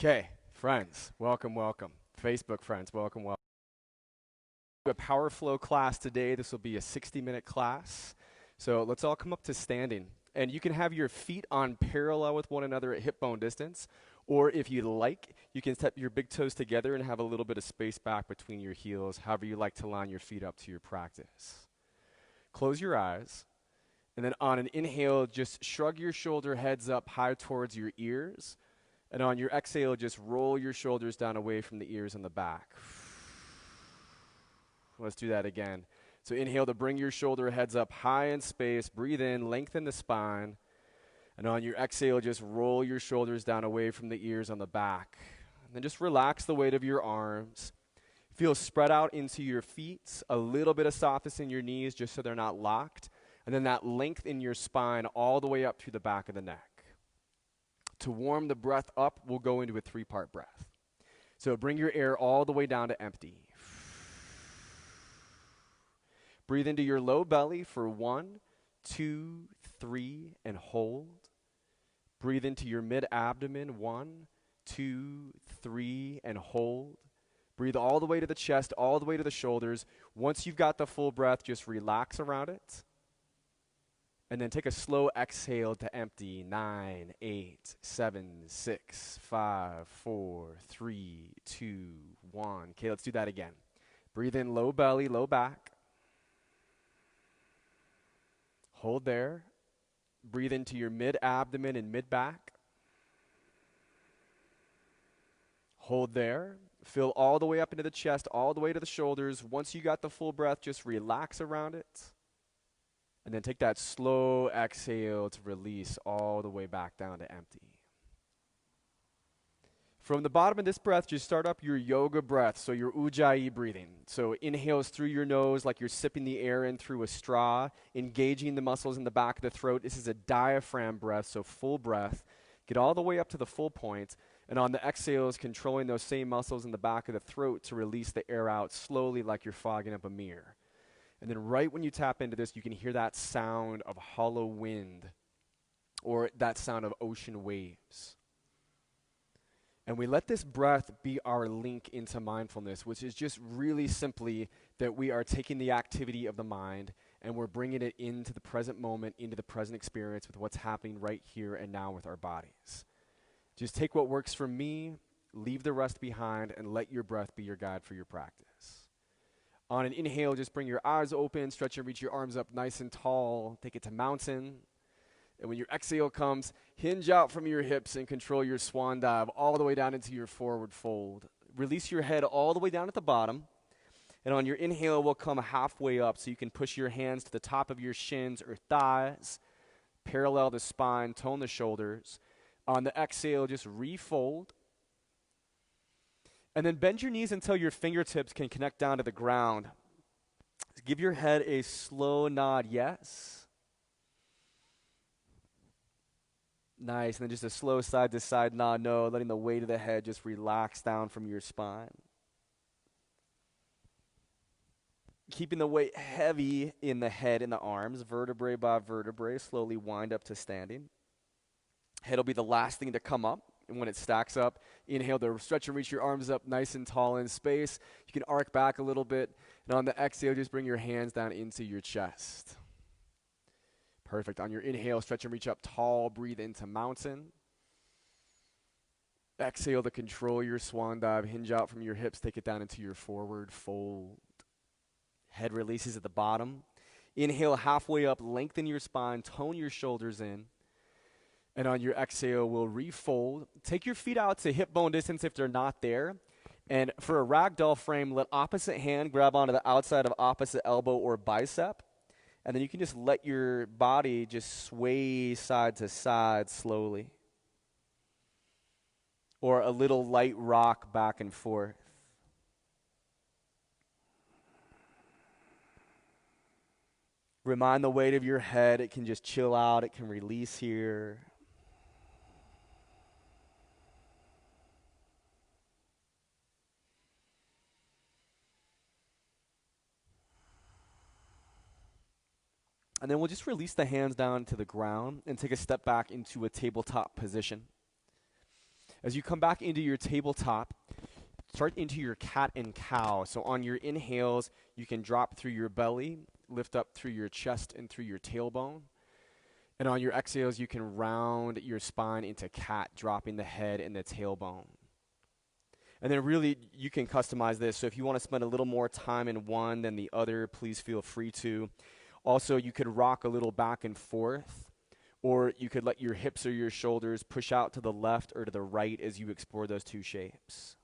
Okay, friends, welcome, welcome. Facebook friends, welcome, welcome. A power flow class today. This will be a 60-minute class. So let's all come up to standing. And you can have your feet on parallel with one another at hip bone distance. Or if you like, you can step your big toes together and have a little bit of space back between your heels, however you like to line your feet up to your practice. Close your eyes. And then on an inhale, just shrug your shoulder heads up high towards your ears. And on your exhale, just roll your shoulders down away from the ears and the back. Let's do that again. So inhale to bring your shoulder heads up high in space. Breathe in, lengthen the spine. And on your exhale, just roll your shoulders down away from the ears on the back. And then just relax the weight of your arms. Feel spread out into your feet. A little bit of softness in your knees just so they're not locked. And then that length in your spine all the way up to the back of the neck. To warm the breath up, we'll go into a 3-part breath. So bring your air all the way down to empty. Breathe into your low belly for 1, 2, 3, and hold. Breathe into your mid-abdomen, 1, 2, 3, and hold. Breathe all the way to the chest, all the way to the shoulders. Once you've got the full breath, just relax around it. And then take a slow exhale to empty. 9, 8, 7, 6, 5, 4, 3, 2, 1. Okay, let's do that again. Breathe in low belly, low back. Hold there. Breathe into your mid-abdomen and mid-back. Hold there. Fill all the way up into the chest, all the way to the shoulders. Once you got the full breath, just relax around it. And then take that slow exhale to release all the way back down to empty. From the bottom of this breath, just start up your yoga breath, so your ujjayi breathing. So inhales through your nose like you're sipping the air in through a straw, engaging the muscles in the back of the throat. This is a diaphragm breath, so full breath. Get all the way up to the full point. And on the exhales, controlling those same muscles in the back of the throat to release the air out slowly like you're fogging up a mirror. And then right when you tap into this, you can hear that sound of hollow wind or that sound of ocean waves. And we let this breath be our link into mindfulness, which is just really simply that we are taking the activity of the mind and we're bringing it into the present moment, into the present experience with what's happening right here and now with our bodies. Just take what works for me, leave the rest behind, and let your breath be your guide for your practice. On an inhale, just bring your eyes open, stretch and reach your arms up nice and tall. Take it to mountain. And when your exhale comes, hinge out from your hips and control your swan dive all the way down into your forward fold. Release your head all the way down at the bottom. And on your inhale, we'll come halfway up so you can push your hands to the top of your shins or thighs, parallel the spine, tone the shoulders. On the exhale, just refold. And then bend your knees until your fingertips can connect down to the ground. Give your head a slow nod, yes. Nice, and then just a slow side-to-side nod, no, letting the weight of the head just relax down from your spine. Keeping the weight heavy in the head and the arms, vertebrae by vertebrae, slowly wind up to standing. Head will be the last thing to come up, and when it stacks up, inhale to stretch and reach your arms up nice and tall in space. You can arc back a little bit, and on the exhale, just bring your hands down into your chest. Perfect. On your inhale, stretch and reach up tall. Breathe into mountain. Exhale to control your swan dive. Hinge out from your hips. Take it down into your forward fold. Head releases at the bottom. Inhale halfway up. Lengthen your spine. Tone your shoulders in. And on your exhale, we'll refold. Take your feet out to hip bone distance if they're not there. And for a ragdoll frame, let opposite hand grab onto the outside of opposite elbow or bicep. And then you can just let your body just sway side to side slowly. Or a little light rock back and forth. Remind the weight of your head. It can just chill out. It can release here. And then we'll just release the hands down to the ground and take a step back into a tabletop position. As you come back into your tabletop, start into your cat and cow. So on your inhales, you can drop through your belly, lift up through your chest and through your tailbone. And on your exhales, you can round your spine into cat, dropping the head and the tailbone. And then really, you can customize this. So if you want to spend a little more time in one than the other, please feel free to. Also, you could rock a little back and forth, or you could let your hips or your shoulders push out to the left or to the right as you explore those two shapes.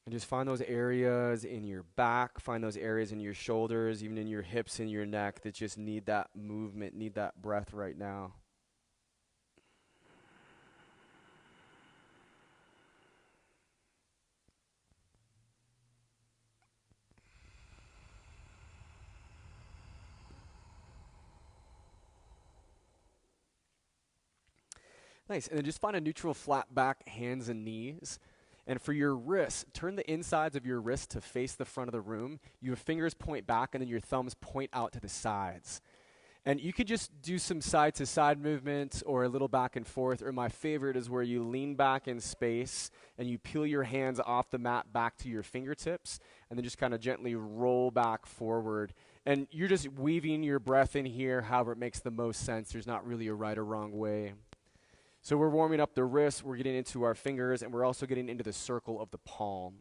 And just find those areas in your back, find those areas in your shoulders, even in your hips and your neck that just need that movement, need that breath right now. Nice. And then just find a neutral flat back, hands and knees. And for your wrists, turn the insides of your wrists to face the front of the room. Your fingers point back, and then your thumbs point out to the sides. And you could just do some side-to-side movements or a little back and forth. Or my favorite is where you lean back in space, and you peel your hands off the mat back to your fingertips, and then just kind of gently roll back forward. And you're just weaving your breath in here however it makes the most sense. There's not really a right or wrong way. So we're warming up the wrists, we're getting into our fingers, and we're also getting into the circle of the palm.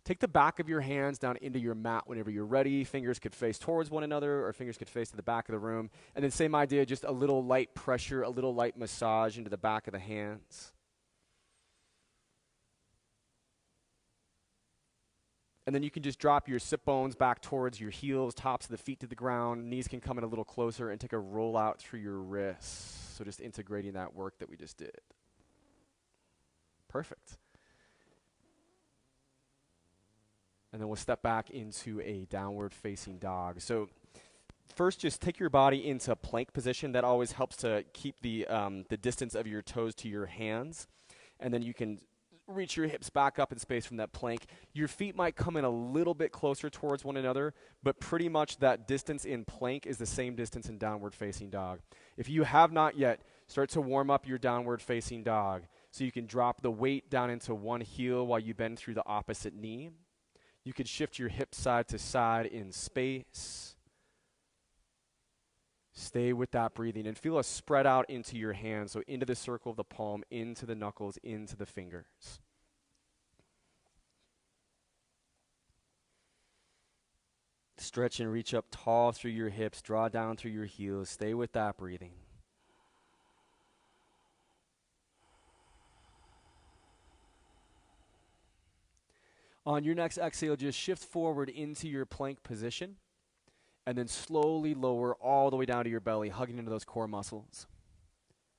Take the back of your hands down into your mat whenever you're ready. Fingers could face towards one another, or fingers could face to the back of the room. And then same idea, just a little light pressure, a little light massage into the back of the hands. And then you can just drop your sit bones back towards your heels, tops of the feet to the ground. Knees can come in a little closer and take a roll out through your wrists. So just integrating that work that we just did. Perfect. And then we'll step back into a downward facing dog. So first, just take your body into plank position. That always helps to keep the distance of your toes to your hands. And then you can reach your hips back up in space from that plank. Your feet might come in a little bit closer towards one another, but pretty much that distance in plank is the same distance in downward facing dog. If you have not yet, start to warm up your downward facing dog. So you can drop the weight down into one heel while you bend through the opposite knee. You could shift your hips side to side in space. Stay with that breathing and feel a spread out into your hands. So into the circle of the palm, into the knuckles, into the fingers. Stretch and reach up tall through your hips. Draw down through your heels. Stay with that breathing. On your next exhale, just shift forward into your plank position. And then slowly lower all the way down to your belly, hugging into those core muscles.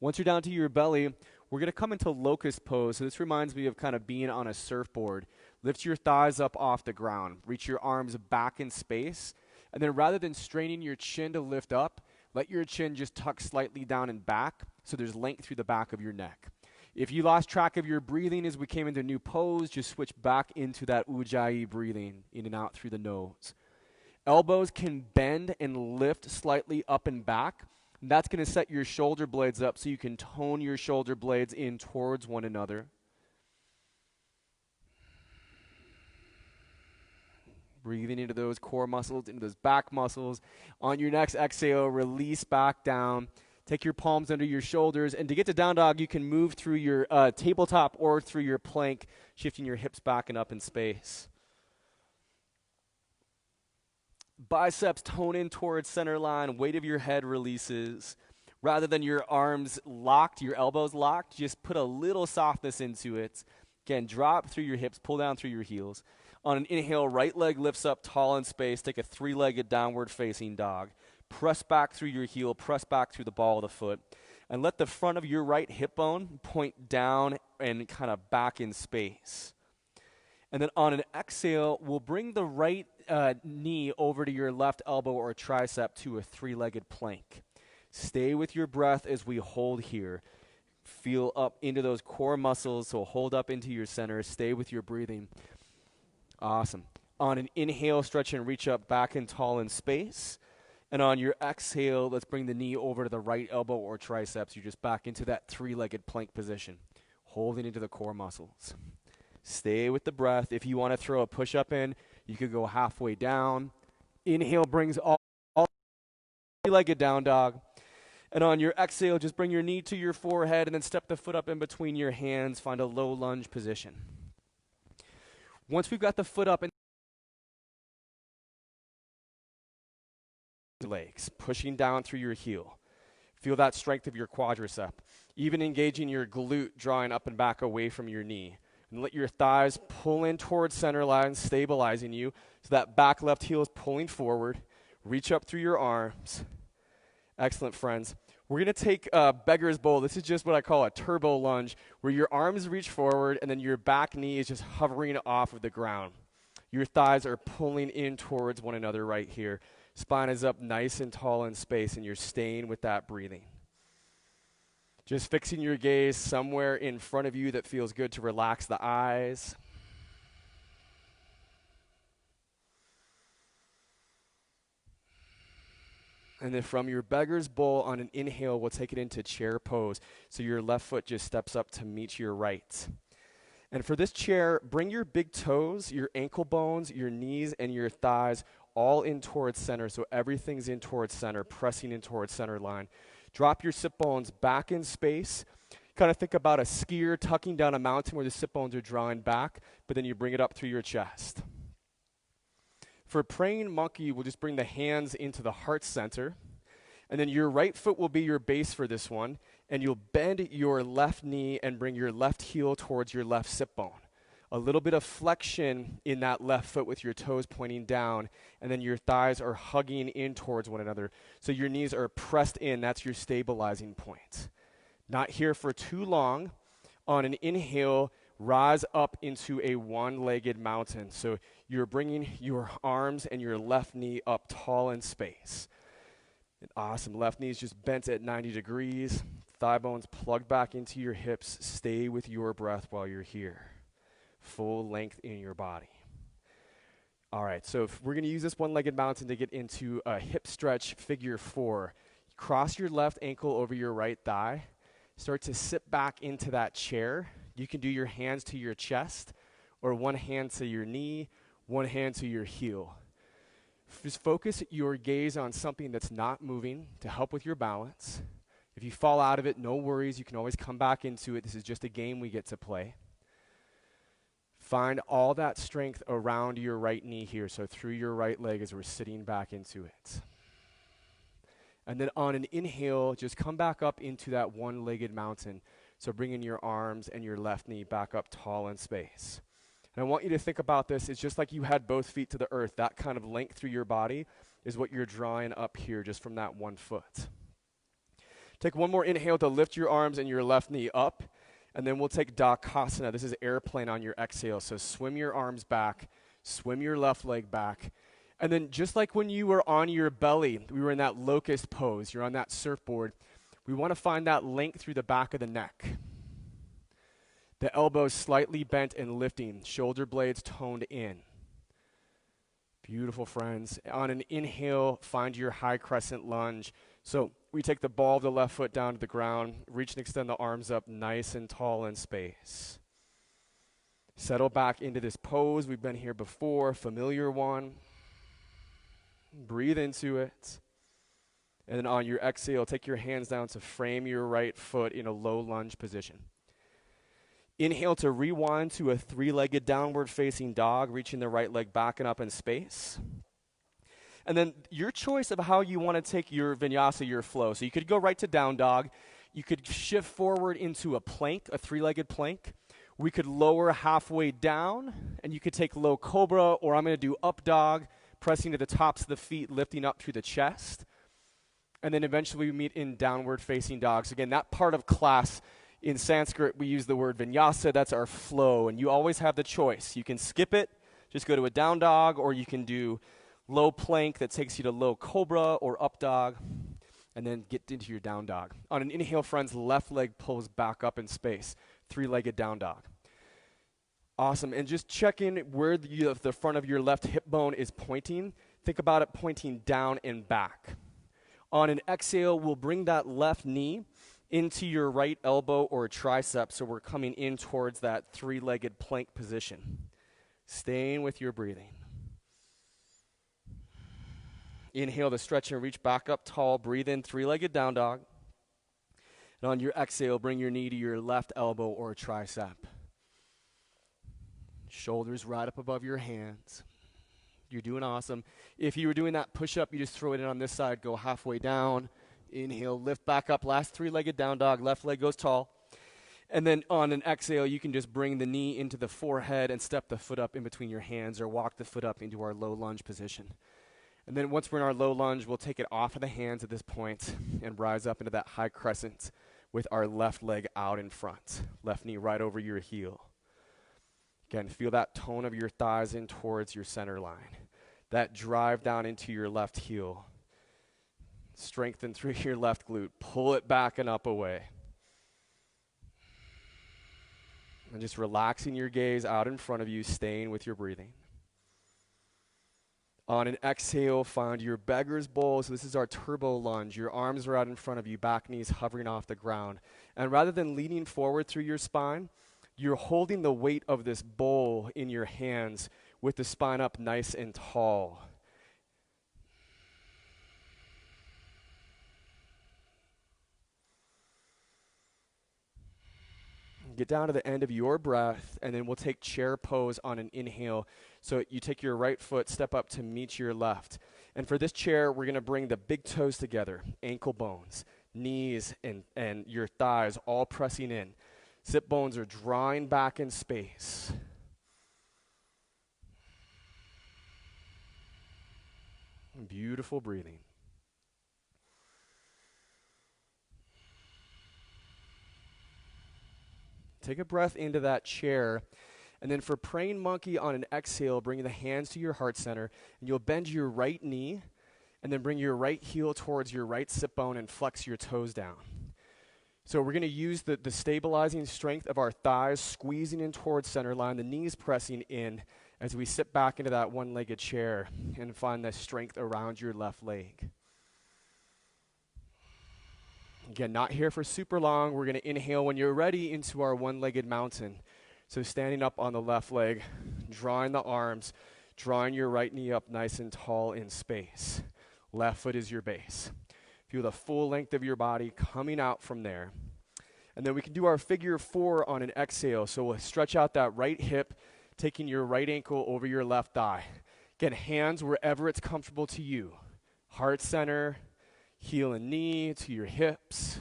Once you're down to your belly, we're going to come into locust pose. So this reminds me of kind of being on a surfboard. Lift your thighs up off the ground. Reach your arms back in space. And then rather than straining your chin to lift up, let your chin just tuck slightly down and back so there's length through the back of your neck. If you lost track of your breathing as we came into new pose, just switch back into that ujjayi breathing, in and out through the nose. Elbows can bend and lift slightly up and back. And that's going to set your shoulder blades up so you can tone your shoulder blades in towards one another. Breathing into those core muscles, into those back muscles. On your next exhale, release back down. Take your palms under your shoulders. And to get to down dog, you can move through your tabletop or through your plank, shifting your hips back and up in space. Biceps tone in towards center line. Weight of your head releases. Rather than your arms locked, your elbows locked, just put a little softness into it. Again, drop through your hips, pull down through your heels. On an inhale, right leg lifts up tall in space. Take a three-legged downward facing dog. Press back through your heel, press back through the ball of the foot. And let the front of your right hip bone point down and kind of back in space. And then on an exhale, we'll bring the right knee over to your left elbow or tricep to a three-legged plank. Stay with your breath as we hold here. Feel up into those core muscles, so hold up into your center. Stay with your breathing. Awesome. On an inhale, stretch and reach up back and tall in space. And on your exhale, let's bring the knee over to the right elbow or triceps. You're just back into that three-legged plank position, holding into the core muscles. Stay with the breath. If you want to throw a push-up in, you could go halfway down. Inhale brings all three-legged down dog. And on your exhale, just bring your knee to your forehead and then step the foot up in between your hands. Find a low lunge position. Once we've got the foot up and legs, pushing down through your heel. Feel that strength of your quadricep. Even engaging your glute, drawing up and back away from your knee. And let your thighs pull in towards center line, stabilizing you. So that back left heel is pulling forward. Reach up through your arms. Excellent, friends. We're going to take beggar's bowl. This is just what I call a turbo lunge, where your arms reach forward and then your back knee is just hovering off of the ground. Your thighs are pulling in towards one another right here. Spine is up nice and tall in space, and you're staying with that breathing. Just fixing your gaze somewhere in front of you that feels good to relax the eyes. And then from your beggar's bowl on an inhale, we'll take it into chair pose. So your left foot just steps up to meet your right. And for this chair, bring your big toes, your ankle bones, your knees, and your thighs all in towards center. So everything's in towards center, pressing in towards center line. Drop your sit bones back in space. Kind of think about a skier tucking down a mountain where the sit bones are drawing back, but then you bring it up through your chest. For praying monkey, we'll just bring the hands into the heart center. And then your right foot will be your base for this one. And you'll bend your left knee and bring your left heel towards your left sit bone. A little bit of flexion in that left foot with your toes pointing down. And then your thighs are hugging in towards one another. So your knees are pressed in. That's your stabilizing point. Not here for too long. On an inhale, rise up into a one-legged mountain. So you're bringing your arms and your left knee up tall in space. And awesome. Left knee is just bent at 90 degrees. Thigh bones plug back into your hips. Stay with your breath while you're here. Full length in your body. All right, so if we're going to use this one-legged mountain to get into a hip stretch, figure 4. Cross your left ankle over your right thigh. Start to sit back into that chair. You can do your hands to your chest, or one hand to your knee, one hand to your heel. Just focus your gaze on something that's not moving to help with your balance. If you fall out of it, no worries. You can always come back into it. This is just a game we get to play. Find all that strength around your right knee here, so through your right leg as we're sitting back into it. And then on an inhale, just come back up into that one-legged mountain. So bringing your arms and your left knee back up tall in space. And I want you to think about this. It's just like you had both feet to the earth. That kind of length through your body is what you're drawing up here just from that one foot. Take one more inhale to lift your arms and your left knee up. And then we'll take Dakasana. This is airplane on your exhale. So swim your arms back. Swim your left leg back. And then just like when you were on your belly, we were in that locust pose. You're on that surfboard. We want to find that length through the back of the neck. The elbows slightly bent and lifting. Shoulder blades toned in. Beautiful, friends. On an inhale, find your high crescent lunge. So we take the ball of the left foot down to the ground. Reach and extend the arms up nice and tall in space. Settle back into this pose. We've been here before. Familiar one. Breathe into it. And then on your exhale, take your hands down to frame your right foot in a low lunge position. Inhale to rewind to a three-legged downward facing dog, reaching the right leg back and up in space. And then your choice of how you want to take your vinyasa, your flow. So you could go right to down dog. You could shift forward into a plank, a three-legged plank. We could lower halfway down, and you could take low cobra, or I'm going to do up dog, pressing to the tops of the feet, lifting up through the chest. And then eventually we meet in downward facing dogs. Again, that part of class, in Sanskrit, we use the word vinyasa. That's our flow, and you always have the choice. You can skip it, just go to a down dog, or you can do low plank that takes you to low cobra or up dog. and then get into your down dog. On an inhale, friends, left leg pulls back up in space, three-legged down dog. Awesome, and just check in where the front of your left hip bone is pointing. Think about it pointing down and back. On an exhale, we'll bring that left knee into your right elbow or tricep, so we're coming in towards that three-legged plank position. Staying with your breathing. Inhale to stretch and reach back up tall. Breathe in, three-legged down dog. And on your exhale, bring your knee to your left elbow or tricep. Shoulders right up above your hands. You're doing awesome. If you were doing that push-up, you just throw it in on this side, go halfway down. Inhale, lift back up. Last three-legged down dog. Left leg goes tall. And then on an exhale, you can just bring the knee into the forehead and step the foot up in between your hands or walk the foot up into our low lunge position. And then once we're in our low lunge, we'll take it off of the hands at this point and rise up into that high crescent with our left leg out in front. Left knee right over your heel. Again, feel that tone of your thighs in towards your center line. That drive down into your left heel. Strengthen through your left glute. Pull it back and up away. And just relaxing your gaze out in front of you, staying with your breathing. On an exhale, find your beggar's bowl. So this is our turbo lunge. Your arms are out in front of you, back knees hovering off the ground. And rather than leaning forward through your spine, you're holding the weight of this bowl in your hands with the spine up nice and tall. Get down to the end of your breath, and then we'll take chair pose on an inhale. So you take your right foot, step up to meet your left. And for this chair, we're going to bring the big toes together, ankle bones, knees, and your thighs all pressing in. Sit bones are drawing back in space. Beautiful breathing. Take a breath into that chair. And then for praying monkey on an exhale, bring the hands to your heart center. And you'll bend your right knee. And then bring your right heel towards your right sit bone and flex your toes down. So we're going to use the stabilizing strength of our thighs, squeezing in towards center line, the knees pressing in as we sit back into that one-legged chair and find the strength around your left leg. Again, not here for super long. We're going to inhale when you're ready into our one-legged mountain. So standing up on the left leg, drawing the arms, drawing your right knee up nice and tall in space. Left foot is your base. Feel the full length of your body coming out from there. And then we can do our figure four on an exhale. So we'll stretch out that right hip, taking your right ankle over your left thigh. Again, hands wherever it's comfortable to you. Heart center, heel and knee to your hips.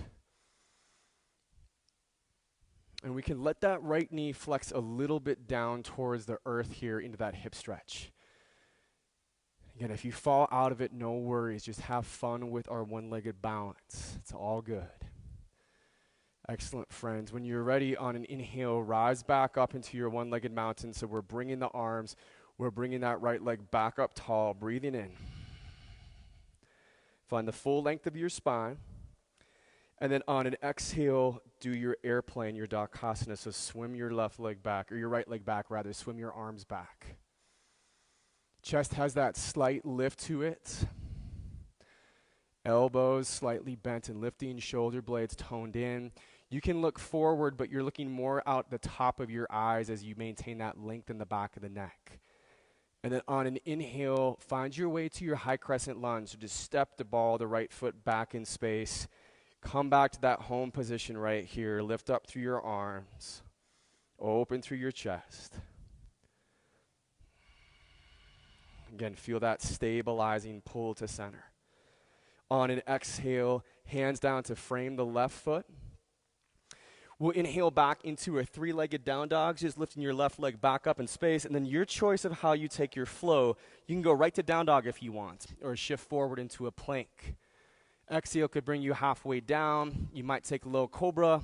And we can let that right knee flex a little bit down towards the earth here into that hip stretch. Again, if you fall out of it, no worries. Just have fun with our one-legged balance. It's all good. Excellent, friends. When you're ready on an inhale, rise back up into your one-legged mountain. So we're bringing the arms. We're bringing that right leg back up tall, breathing in. Find the full length of your spine. And then on an exhale, do your airplane, your Dakasana. So swim your left leg back, or your right leg back, rather. Swim your arms back. Chest has that slight lift to it. Elbows slightly bent and lifting, shoulder blades toned in. You can look forward, but you're looking more out the top of your eyes as you maintain that length in the back of the neck. And then on an inhale, find your way to your high crescent lunge. So just step the ball, the right foot back in space. Come back to that home position right here. Lift up through your arms. Open through your chest. Again, feel that stabilizing pull to center. On an exhale, hands down to frame the left foot. We'll inhale back into a three-legged down dog, just lifting your left leg back up in space. And then your choice of how you take your flow. You can go right to down dog if you want, or shift forward into a plank. Exhale could bring you halfway down. You might take low cobra.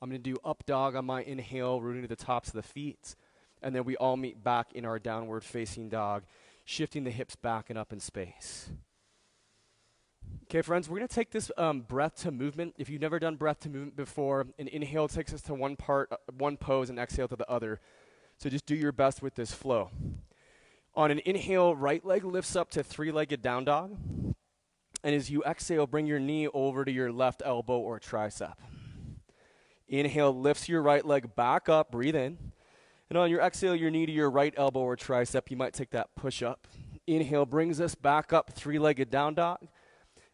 I'm going to do up dog on my inhale, rooting to the tops of the feet. And then we all meet back in our downward facing dog, shifting the hips back and up in space. Okay, friends, we're going to take this breath to movement. If you've never done breath to movement before, an inhale takes us to one part, one pose, and exhale to the other. So just do your best with this flow. On an inhale, right leg lifts up to three-legged down dog. And as you exhale, bring your knee over to your left elbow or tricep. Inhale lifts your right leg back up, breathe in. And on your exhale, your knee to your right elbow or tricep, you might take that push up. Inhale brings us back up, three-legged down dog.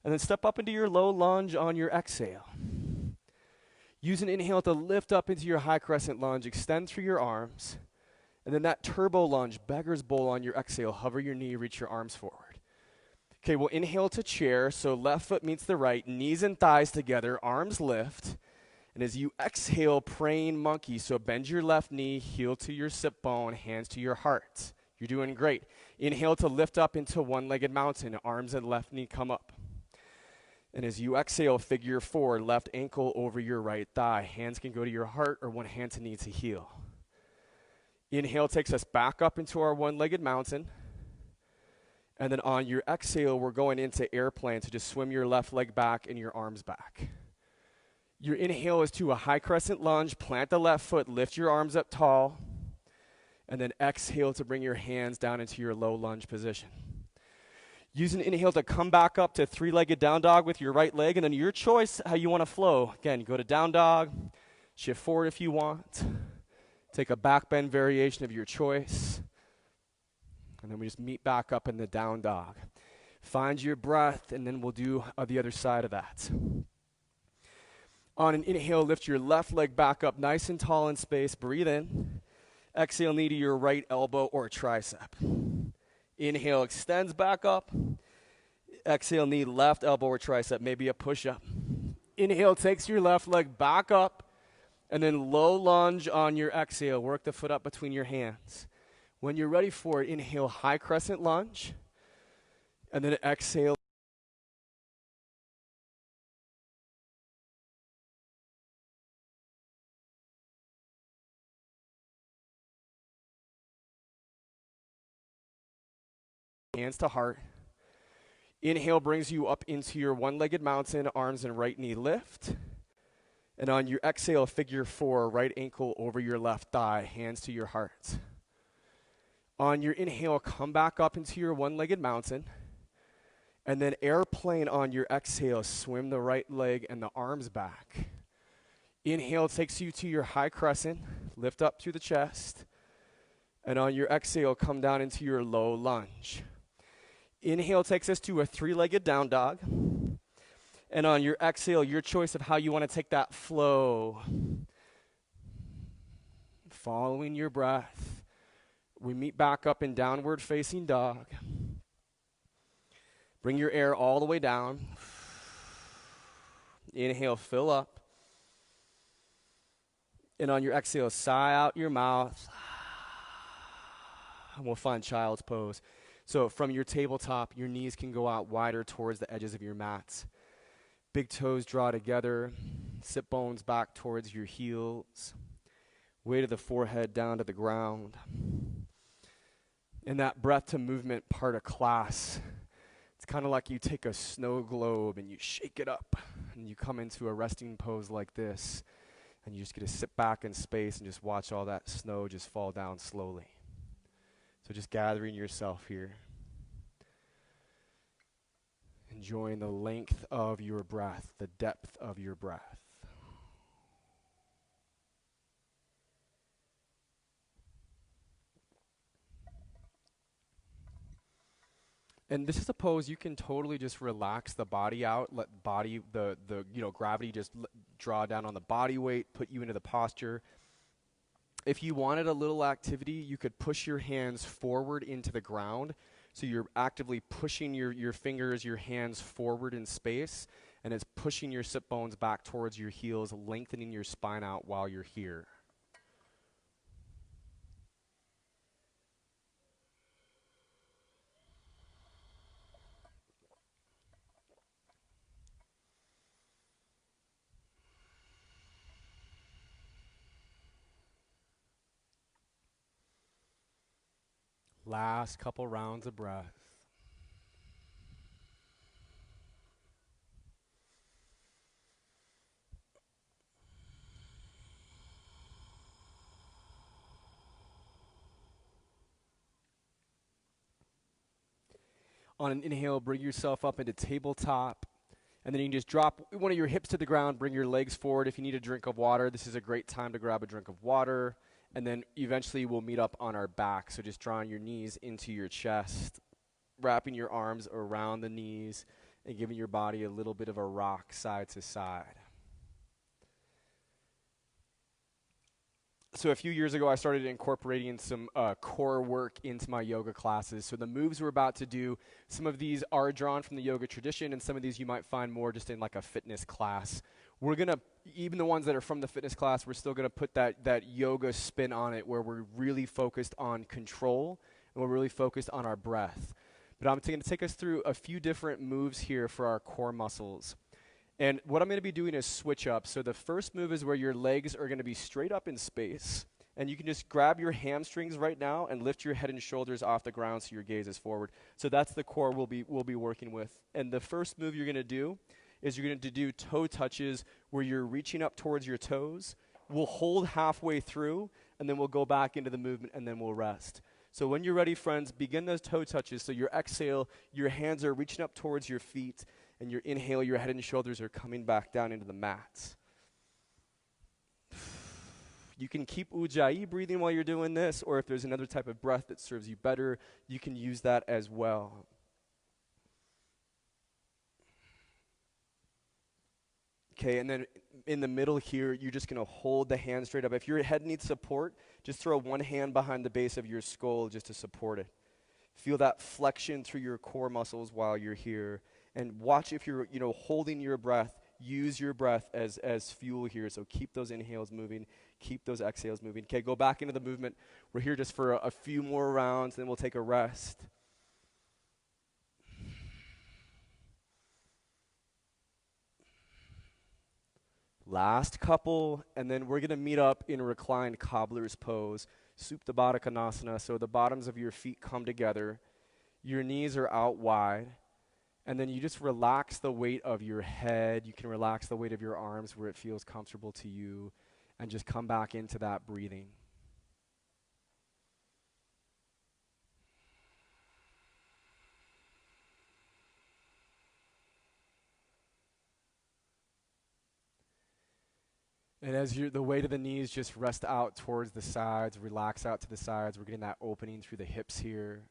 And then step up into your low lunge on your exhale. Use an inhale to lift up into your high crescent lunge, extend through your arms. And then that turbo lunge, beggar's bowl on your exhale, hover your knee, reach your arms forward. Okay, we'll inhale to chair, so left foot meets the right, knees and thighs together, arms lift. And as you exhale, praying monkey, so bend your left knee, heel to your sit bone, hands to your heart. You're doing great. Inhale to lift up into one-legged mountain, arms and left knee come up. And as you exhale, figure four, left ankle over your right thigh. Hands can go to your heart or one hand to knee to heel. Inhale takes us back up into our one-legged mountain. And then on your exhale, we're going into airplane, so just swim your left leg back and your arms back. Your inhale is to a high crescent lunge, plant the left foot, lift your arms up tall, and then exhale to bring your hands down into your low lunge position. Use an inhale to come back up to three-legged down dog with your right leg, and then your choice how you want to flow. Again, go to down dog, shift forward if you want, take a back bend variation of your choice. And then we just meet back up in the down dog. Find your breath, and then we'll do the other side of that. On an inhale, lift your left leg back up nice and tall in space. Breathe in. Exhale, knee to your right elbow or tricep. Inhale, extends back up. Exhale, knee left elbow or tricep, maybe a push-up. Inhale, takes your left leg back up, and then low lunge on your exhale. Work the foot up between your hands. When you're ready for it, inhale, high crescent lunge, and then exhale. Hands to heart. Inhale brings you up into your one-legged mountain, arms and right knee lift. And on your exhale, figure four, right ankle over your left thigh, hands to your heart. On your inhale, come back up into your one-legged mountain. And then airplane on your exhale, swim the right leg and the arms back. Inhale takes you to your high crescent, lift up through the chest. And on your exhale, come down into your low lunge. Inhale takes us to a three-legged down dog. And on your exhale, your choice of how you want to take that flow. Following your breath, we meet back up in downward facing dog. Bring your air all the way down. Inhale, fill up. And on your exhale, sigh out your mouth. And we'll find child's pose. So from your tabletop, your knees can go out wider towards the edges of your mats. Big toes draw together. Sit bones back towards your heels. Weight of the forehead down to the ground. In that breath to movement part of class, it's kind of like you take a snow globe and you shake it up. And you come into a resting pose like this. And you just get to sit back in space and just watch all that snow just fall down slowly. So just gathering yourself here. Enjoying the length of your breath, the depth of your breath. And this is a pose you can totally just relax the body out, let body the gravity just draw down on the body weight, put you into the posture. If you wanted a little activity, you could push your hands forward into the ground. So you're actively pushing your fingers, your hands forward in space, and it's pushing your sit bones back towards your heels, lengthening your spine out while you're here. Last couple rounds of breath. On an inhale, bring yourself up into tabletop. And then you can just drop one of your hips to the ground, bring your legs forward. If you need a drink of water, this is a great time to grab a drink of water. And then eventually we'll meet up on our back. So just drawing your knees into your chest, wrapping your arms around the knees, and giving your body a little bit of a rock side to side. So a few years ago, I started incorporating some core work into my yoga classes. So the moves we're about to do, some of these are drawn from the yoga tradition, and some of these you might find more just in like a fitness class. We're going to, even the ones that are from the fitness class, we're still going to put that yoga spin on it where we're really focused on control and we're really focused on our breath. But I'm going to take us through a few different moves here for our core muscles. And what I'm going to be doing is switch up. So the first move is where your legs are going to be straight up in space. And you can just grab your hamstrings right now and lift your head and shoulders off the ground so your gaze is forward. So that's the core we'll be working with. And the first move you're going to do is you're going to do toe touches where you're reaching up towards your toes. We'll hold halfway through, and then we'll go back into the movement, and then we'll rest. So when you're ready, friends, begin those toe touches. So your exhale, your hands are reaching up towards your feet. And your inhale, your head and shoulders are coming back down into the mat. You can keep Ujjayi breathing while you're doing this, or if there's another type of breath that serves you better, you can use that as well. Okay, and then in the middle here, you're just going to hold the hand straight up. If your head needs support, just throw one hand behind the base of your skull just to support it. Feel that flexion through your core muscles while you're here. And watch if you're, holding your breath, use your breath as fuel here. So keep those inhales moving, keep those exhales moving. Okay, go back into the movement. We're here just for a few more rounds, then we'll take a rest. Last couple, and then we're going to meet up in reclined cobbler's pose, Supta Baddha Konasana. So the bottoms of your feet come together, your knees are out wide. And then you just relax the weight of your head. You can relax the weight of your arms where it feels comfortable to you. And just come back into that breathing. And as the weight of the knees just rest out towards the sides, relax out to the sides. We're getting that opening through the hips here.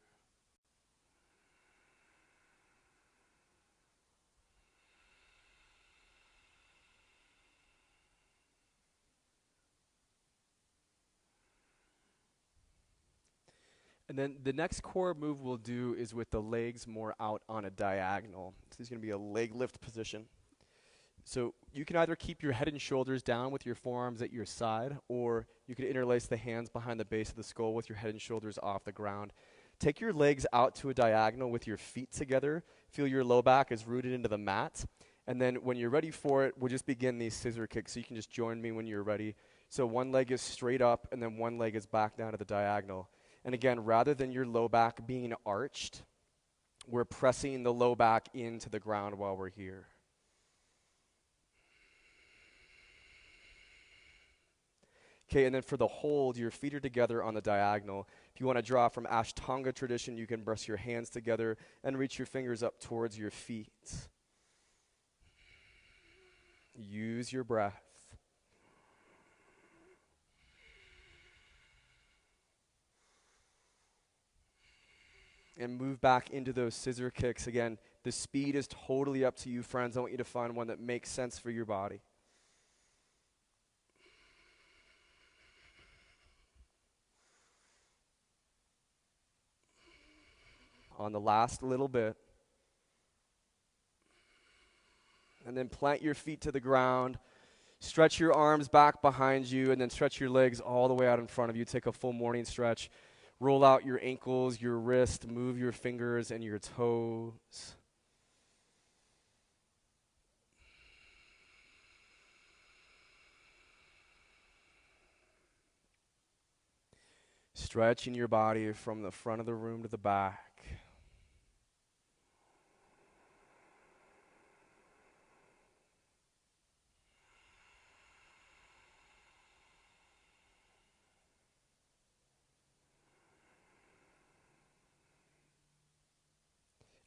And then the next core move we'll do is with the legs more out on a diagonal. So this is going to be a leg lift position. So you can either keep your head and shoulders down with your forearms at your side, or you can interlace the hands behind the base of the skull with your head and shoulders off the ground. Take your legs out to a diagonal with your feet together. Feel your low back is rooted into the mat. And then when you're ready for it, we'll just begin these scissor kicks. So you can just join me when you're ready. So one leg is straight up, and then one leg is back down to the diagonal. And again, rather than your low back being arched, we're pressing the low back into the ground while we're here. Okay, and then for the hold, your feet are together on the diagonal. If you want to draw from Ashtanga tradition, you can press your hands together and reach your fingers up towards your feet. Use your breath. And move back into those scissor kicks. Again, the speed is totally up to you, friends. I want you to find one that makes sense for your body. On the last little bit. And then plant your feet to the ground. Stretch your arms back behind you, and then stretch your legs all the way out in front of you. Take a full morning stretch. Roll out your ankles, your wrist, move your fingers and your toes. Stretching your body from the front of the room to the back.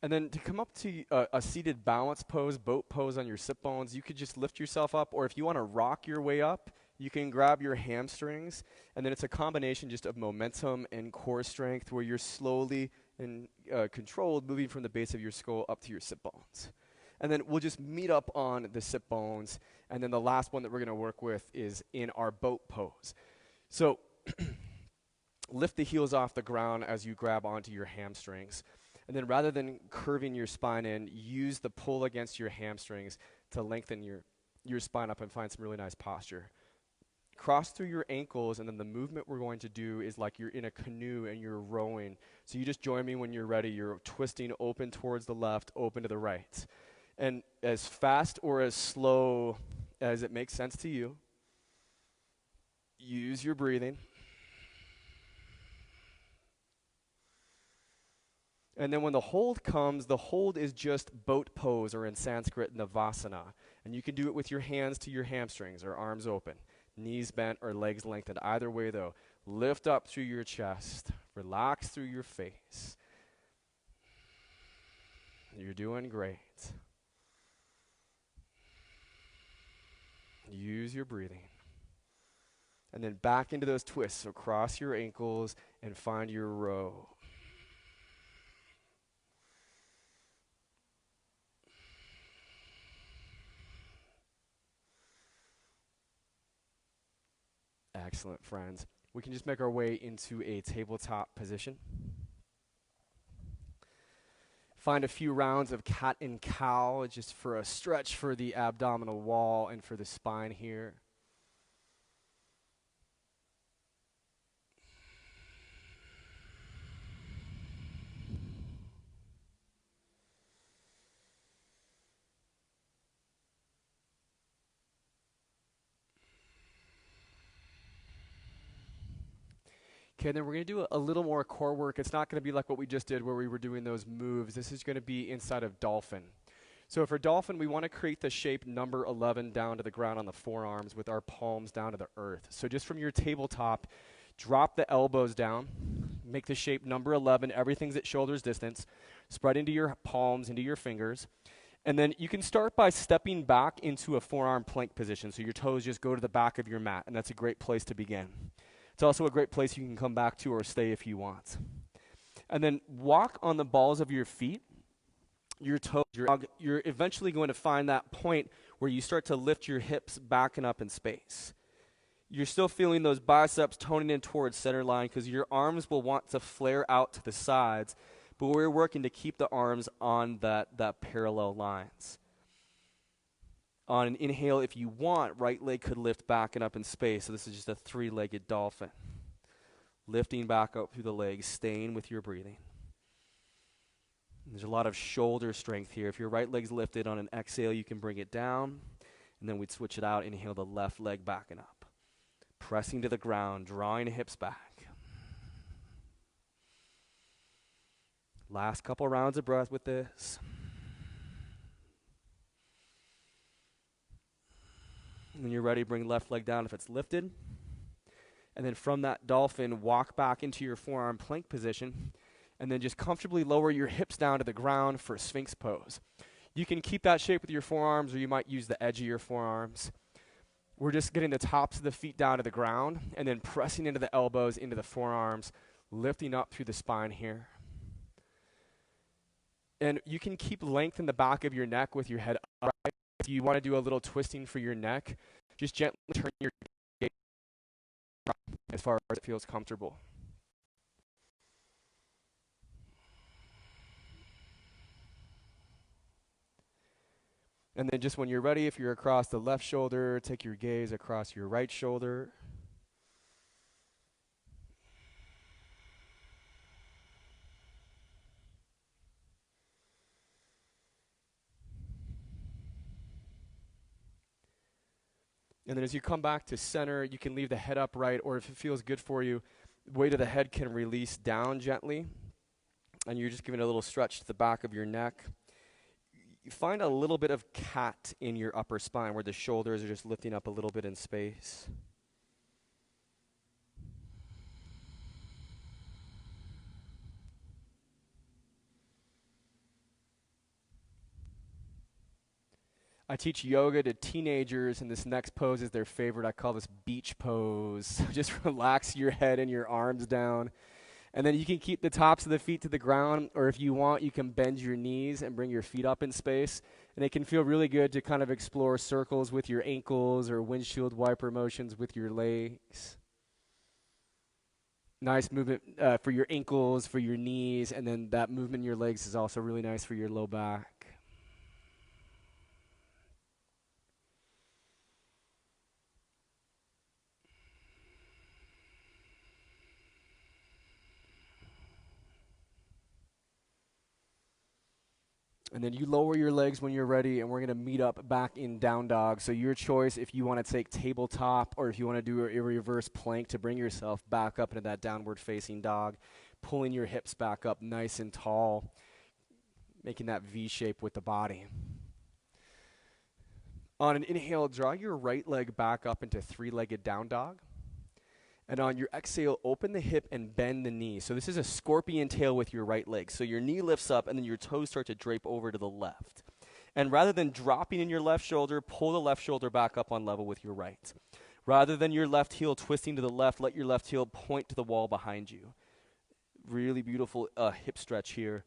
And then to come up to a seated balance pose, boat pose on your sit bones, you could just lift yourself up, or if you want to rock your way up, you can grab your hamstrings, and then it's a combination just of momentum and core strength where you're slowly and controlled moving from the base of your skull up to your sit bones. And then we'll just meet up on the sit bones, and then the last one that we're going to work with is in our boat pose. So lift the heels off the ground as you grab onto your hamstrings. And then rather than curving your spine in, use the pull against your hamstrings to lengthen your spine up and find some really nice posture. Cross through your ankles, and then the movement we're going to do is like you're in a canoe and you're rowing. So you just join me when you're ready. You're twisting open towards the left, open to the right. And as fast or as slow as it makes sense to you, use your breathing. And then when the hold comes, the hold is just boat pose, or in Sanskrit, Navasana. And you can do it with your hands to your hamstrings or arms open, knees bent or legs lengthened. Either way, though, lift up through your chest, relax through your face. You're doing great. Use your breathing. And then back into those twists. So cross your ankles and find your row. Excellent, friends. We can just make our way into a tabletop position. Find a few rounds of cat and cow just for a stretch for the abdominal wall and for the spine here. Okay, then we're going to do a little more core work. It's not going to be like what we just did where we were doing those moves. This is going to be inside of dolphin. So for dolphin, we want to create the shape number 11 down to the ground on the forearms with our palms down to the earth. So just from your tabletop, drop the elbows down, make the shape number 11. Everything's at shoulder's distance. Spread into your palms, into your fingers. And then you can start by stepping back into a forearm plank position. So your toes just go to the back of your mat, and that's a great place to begin. It's also a great place you can come back to or stay if you want. And then walk on the balls of your feet, your toes. You're eventually going to find that point where you start to lift your hips back and up in space. You're still feeling those biceps toning in towards center line because your arms will want to flare out to the sides, but we're working to keep the arms on that parallel lines. On an inhale, if you want, right leg could lift back and up in space. So this is just a three-legged dolphin. Lifting back up through the legs, staying with your breathing. There's a lot of shoulder strength here. If your right leg's lifted on an exhale, you can bring it down. And then we'd switch it out. Inhale the left leg back and up. Pressing to the ground, drawing the hips back. Last couple rounds of breath with this. When you're ready, bring left leg down if it's lifted. And then from that dolphin, walk back into your forearm plank position. And then just comfortably lower your hips down to the ground for Sphinx pose. You can keep that shape with your forearms, or you might use the edge of your forearms. We're just getting the tops of the feet down to the ground and then pressing into the elbows, into the forearms, lifting up through the spine here. And you can keep length in the back of your neck with your head upright. If you want to do a little twisting for your neck, just gently turn your gaze as far as it feels comfortable. And then just when you're ready, if you're across the left shoulder, take your gaze across your right shoulder. And then as you come back to center, you can leave the head upright, or if it feels good for you, the weight of the head can release down gently. And you're just giving a little stretch to the back of your neck. You find a little bit of cat in your upper spine where the shoulders are just lifting up a little bit in space. I teach yoga to teenagers, and this next pose is their favorite. I call this beach pose. So just relax your head and your arms down. And then you can keep the tops of the feet to the ground, or if you want, you can bend your knees and bring your feet up in space. And it can feel really good to kind of explore circles with your ankles or windshield wiper motions with your legs. Nice movement for your ankles, for your knees, and then that movement in your legs is also really nice for your low back. And then you lower your legs when you're ready, and we're going to meet up back in down dog. So your choice if you want to take tabletop or if you want to do a reverse plank to bring yourself back up into that downward facing dog, pulling your hips back up nice and tall, making that V shape with the body. On an inhale, draw your right leg back up into three-legged down dog. And on your exhale, open the hip and bend the knee. So this is a scorpion tail with your right leg. So your knee lifts up and then your toes start to drape over to the left. And rather than dropping in your left shoulder, pull the left shoulder back up on level with your right. Rather than your left heel twisting to the left, let your left heel point to the wall behind you. Really beautiful hip stretch here.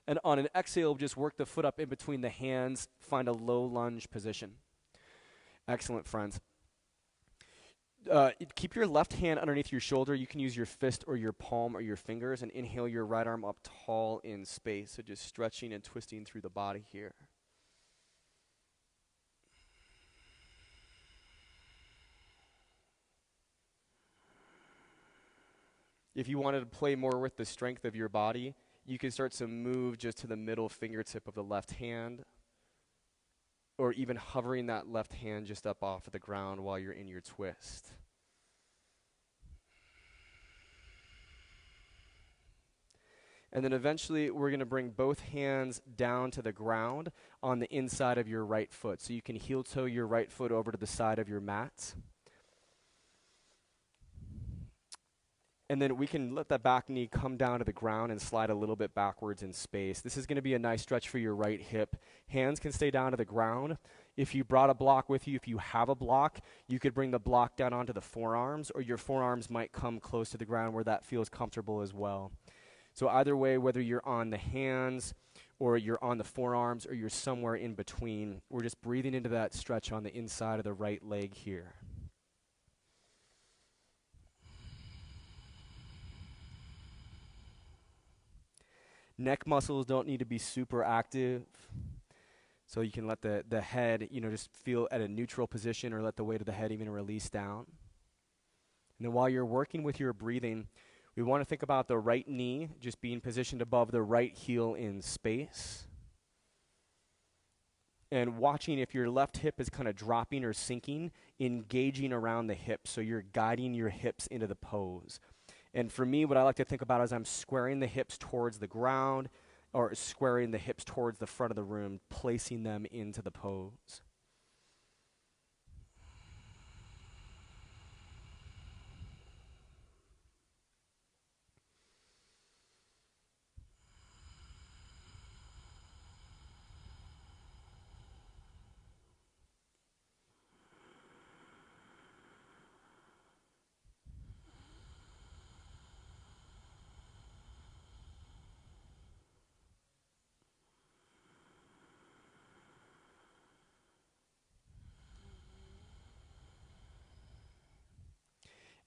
And on an exhale, just work the foot up in between the hands. Find a low lunge position. Excellent, friends. Keep your left hand underneath your shoulder. You can use your fist or your palm or your fingers, and inhale your right arm up tall in space. So just stretching and twisting through the body here. If you wanted to play more with the strength of your body, you can start to move just to the middle fingertip of the left hand, or even hovering that left hand just up off of the ground while you're in your twist. And then eventually we're going to bring both hands down to the ground on the inside of your right foot. So you can heel toe your right foot over to the side of your mat. And then we can let that back knee come down to the ground and slide a little bit backwards in space. This is going to be a nice stretch for your right hip. Hands can stay down to the ground. If you brought a block with you, if you have a block, you could bring the block down onto the forearms, or your forearms might come close to the ground where that feels comfortable as well. So either way, whether you're on the hands or you're on the forearms or you're somewhere in between, we're just breathing into that stretch on the inside of the right leg here. Neck muscles don't need to be super active. So you can let the head, just feel at a neutral position, or let the weight of the head even release down. And then while you're working with your breathing, we want to think about the right knee just being positioned above the right heel in space. And watching if your left hip is kind of dropping or sinking, engaging around the hips. So you're guiding your hips into the pose. And for me, what I like to think about is I'm squaring the hips towards the ground, or squaring the hips towards the front of the room, placing them into the pose.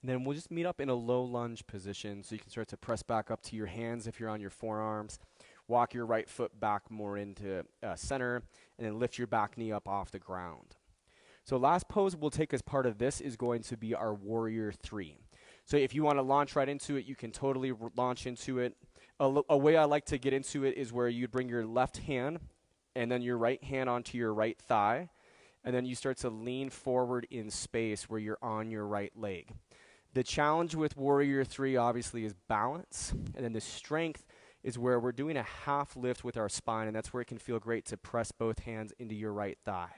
And then we'll just meet up in a low lunge position, so you can start to press back up to your hands if you're on your forearms. Walk your right foot back more into center, and then lift your back knee up off the ground. So last pose we'll take as part of this is going to be our Warrior 3. So if you want to launch right into it, you can totally launch into it. A way I like to get into it is where you bring your left hand and then your right hand onto your right thigh, and then you start to lean forward in space where you're on your right leg. The challenge with Warrior 3 obviously is balance, and then the strength is where we're doing a half lift with our spine, and that's where it can feel great to press both hands into your right thigh.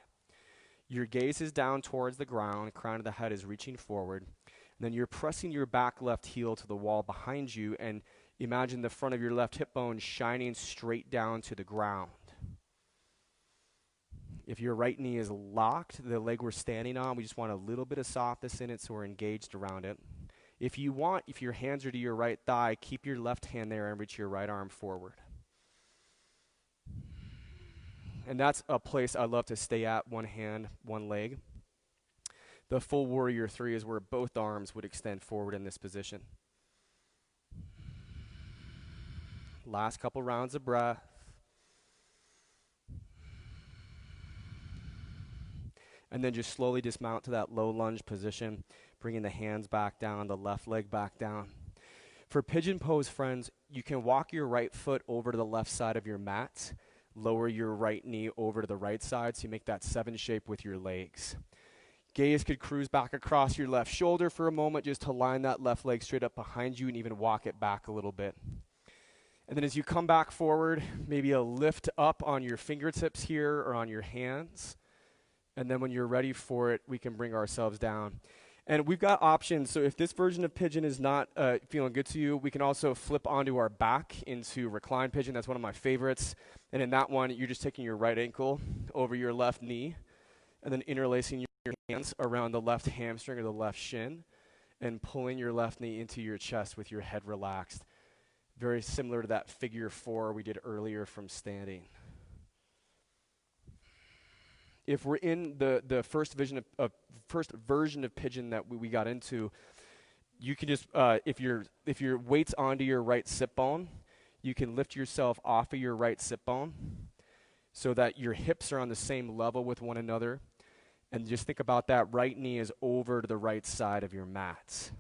Your gaze is down towards the ground, crown of the head is reaching forward, and then you're pressing your back left heel to the wall behind you, and imagine the front of your left hip bone shining straight down to the ground. If your right knee is locked, the leg we're standing on, we just want a little bit of softness in it so we're engaged around it. If you want, if your hands are to your right thigh, keep your left hand there and reach your right arm forward. And that's a place I love to stay at, one hand, one leg. The full warrior three is where both arms would extend forward in this position. Last couple rounds of breath. And then just slowly dismount to that low lunge position, bringing the hands back down, the left leg back down. For pigeon pose, friends, you can walk your right foot over to the left side of your mat, lower your right knee over to the right side so you make that 7 shape with your legs. Gaze could cruise back across your left shoulder for a moment just to line that left leg straight up behind you and even walk it back a little bit. And then as you come back forward, maybe a lift up on your fingertips here or on your hands. And then when you're ready for it, we can bring ourselves down. And we've got options. So if this version of pigeon is not feeling good to you, we can also flip onto our back into recline pigeon. That's one of my favorites. And in that one, you're just taking your right ankle over your left knee and then interlacing your hands around the left hamstring or the left shin and pulling your left knee into your chest with your head relaxed. Very similar to that figure 4 we did earlier from standing. If we're in the first version of pigeon that we got into, you can just if your weight's onto your right sit bone, you can lift yourself off of your right sit bone so that your hips are on the same level with one another, and just think about that right knee is over to the right side of your mat.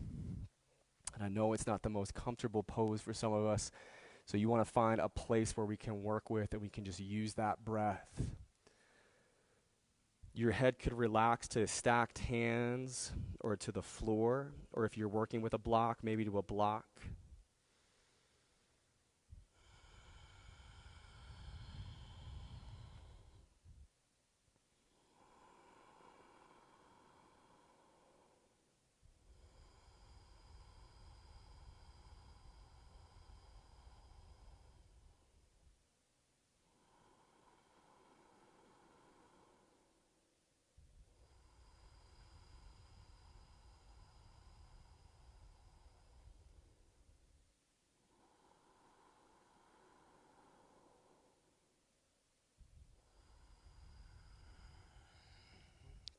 And I know it's not the most comfortable pose for some of us, so you want to find a place where we can work with and we can just use that breath. Your head could relax to stacked hands or to the floor, or if you're working with a block, maybe to a block.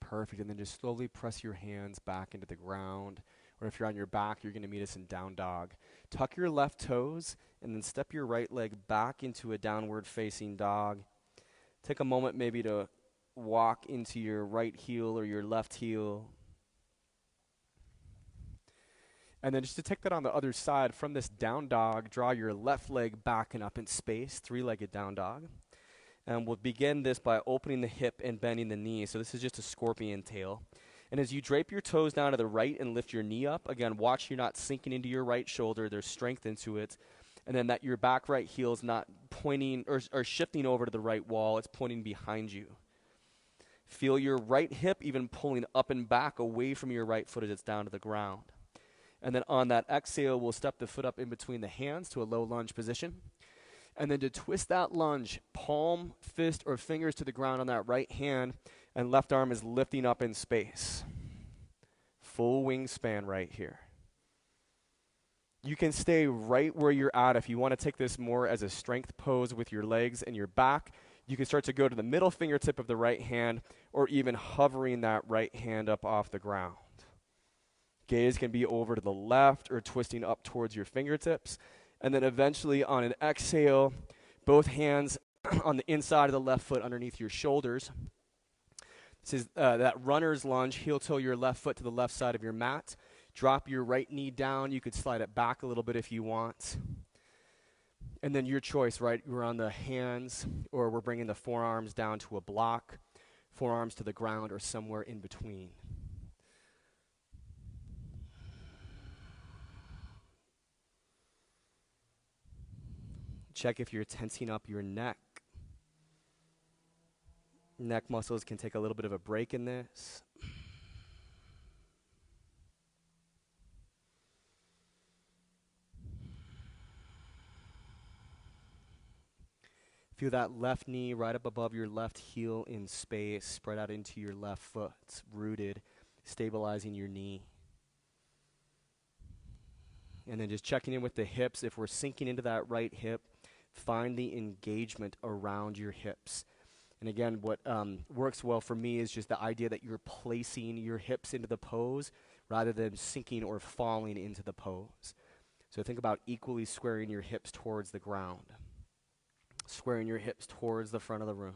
Perfect. And then just slowly press your hands back into the ground. Or if you're on your back, you're going to meet us in down dog. Tuck your left toes and then step your right leg back into a downward facing dog. Take a moment maybe to walk into your right heel or your left heel. And then just to take that on the other side, from this down dog, draw your left leg back and up in space, 3-legged down dog. And we'll begin this by opening the hip and bending the knee. So this is just a scorpion tail. And as you drape your toes down to the right and lift your knee up, again, watch you're not sinking into your right shoulder. There's strength into it. And then that your back right heel is not pointing or shifting over to the right wall. It's pointing behind you. Feel your right hip even pulling up and back away from your right foot as it's down to the ground. And then on that exhale, we'll step the foot up in between the hands to a low lunge position. And then to twist that lunge, palm, fist, or fingers to the ground on that right hand, and left arm is lifting up in space. Full wingspan right here. You can stay right where you're at. If you want to take this more as a strength pose with your legs and your back, you can start to go to the middle fingertip of the right hand, or even hovering that right hand up off the ground. Gaze can be over to the left or twisting up towards your fingertips. And then eventually on an exhale, both hands on the inside of the left foot underneath your shoulders. This is that runner's lunge, heel toe your left foot to the left side of your mat. Drop your right knee down. You could slide it back a little bit if you want. And then your choice, right? We're on the hands, or we're bringing the forearms down to a block, forearms to the ground, or somewhere in between. Check if you're tensing up your neck. Neck muscles can take a little bit of a break in this. Feel that left knee right up above your left heel in space, spread out into your left foot, rooted, stabilizing your knee. And then just checking in with the hips. If we're sinking into that right hip, find the engagement around your hips. And again, what works well for me is just the idea that you're placing your hips into the pose rather than sinking or falling into the pose. So think about equally squaring your hips towards the ground, squaring your hips towards the front of the room.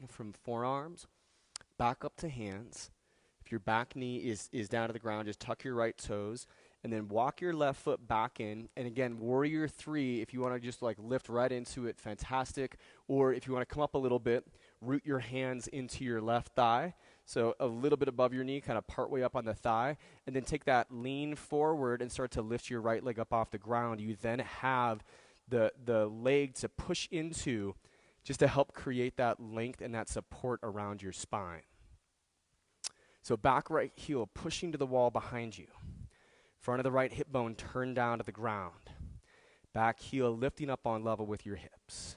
From forearms back up to hands. If your back knee is down to the ground, just tuck your right toes and then walk your left foot back in. And again, warrior three, if you want to just like lift right into it, fantastic. Or if you want to come up a little bit, root your hands into your left thigh. So a little bit above your knee, kind of part way up on the thigh. And then take that lean forward and start to lift your right leg up off the ground. You then have the leg to push into just to help create that length and that support around your spine. So back right heel pushing to the wall behind you. Front of the right hip bone turned down to the ground. Back heel lifting up on level with your hips.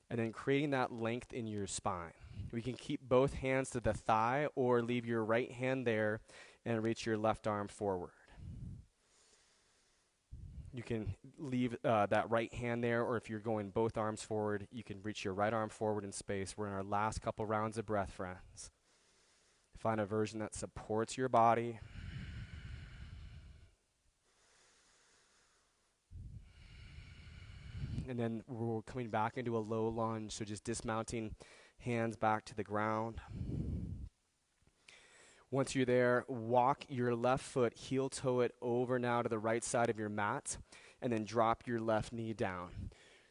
And then creating that length in your spine. We can keep both hands to the thigh or leave your right hand there and reach your left arm forward. You can leave that right hand there, or if you're going both arms forward, you can reach your right arm forward in space. We're in our last couple rounds of breath, friends. Find a version that supports your body. And then we're coming back into a low lunge, so just dismounting, hands back to the ground. Once you're there, walk your left foot, heel toe it over now to the right side of your mat, and then drop your left knee down.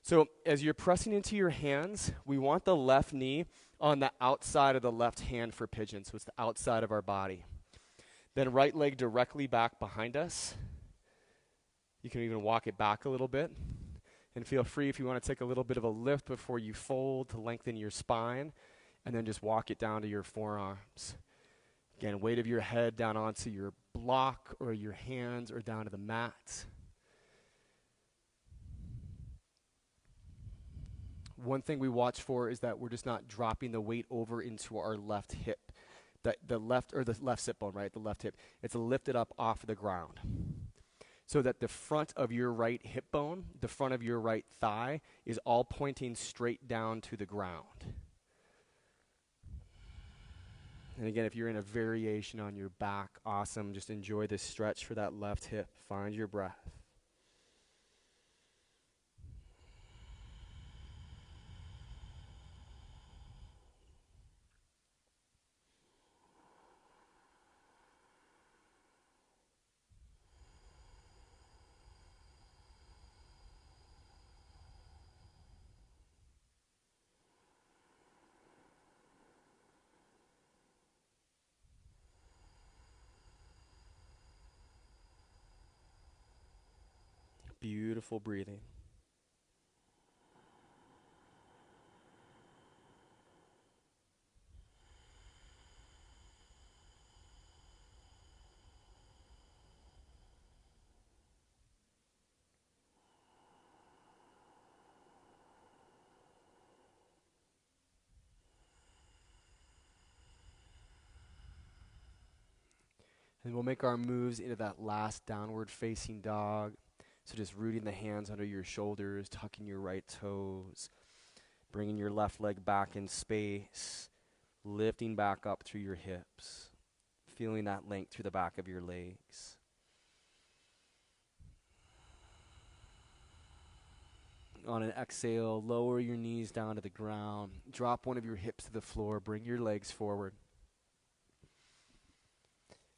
So as you're pressing into your hands, we want the left knee on the outside of the left hand for pigeon, so it's the outside of our body. Then right leg directly back behind us. You can even walk it back a little bit. And feel free if you want to take a little bit of a lift before you fold to lengthen your spine, and then just walk it down to your forearms. Again, weight of your head down onto your block or your hands or down to the mat. One thing we watch for is that we're just not dropping the weight over into our left hip. The left sit bone, right? The left hip. It's lifted up off the ground. So that the front of your right hip bone, the front of your right thigh, is all pointing straight down to the ground. And again, if you're in a variation on your back, awesome. Just enjoy this stretch for that left hip. Find your breath. Beautiful breathing. And we'll make our moves into that last downward facing dog. So just rooting the hands under your shoulders, tucking your right toes, bringing your left leg back in space, lifting back up through your hips, feeling that length through the back of your legs. On an exhale, lower your knees down to the ground. Drop one of your hips to the floor. Bring your legs forward.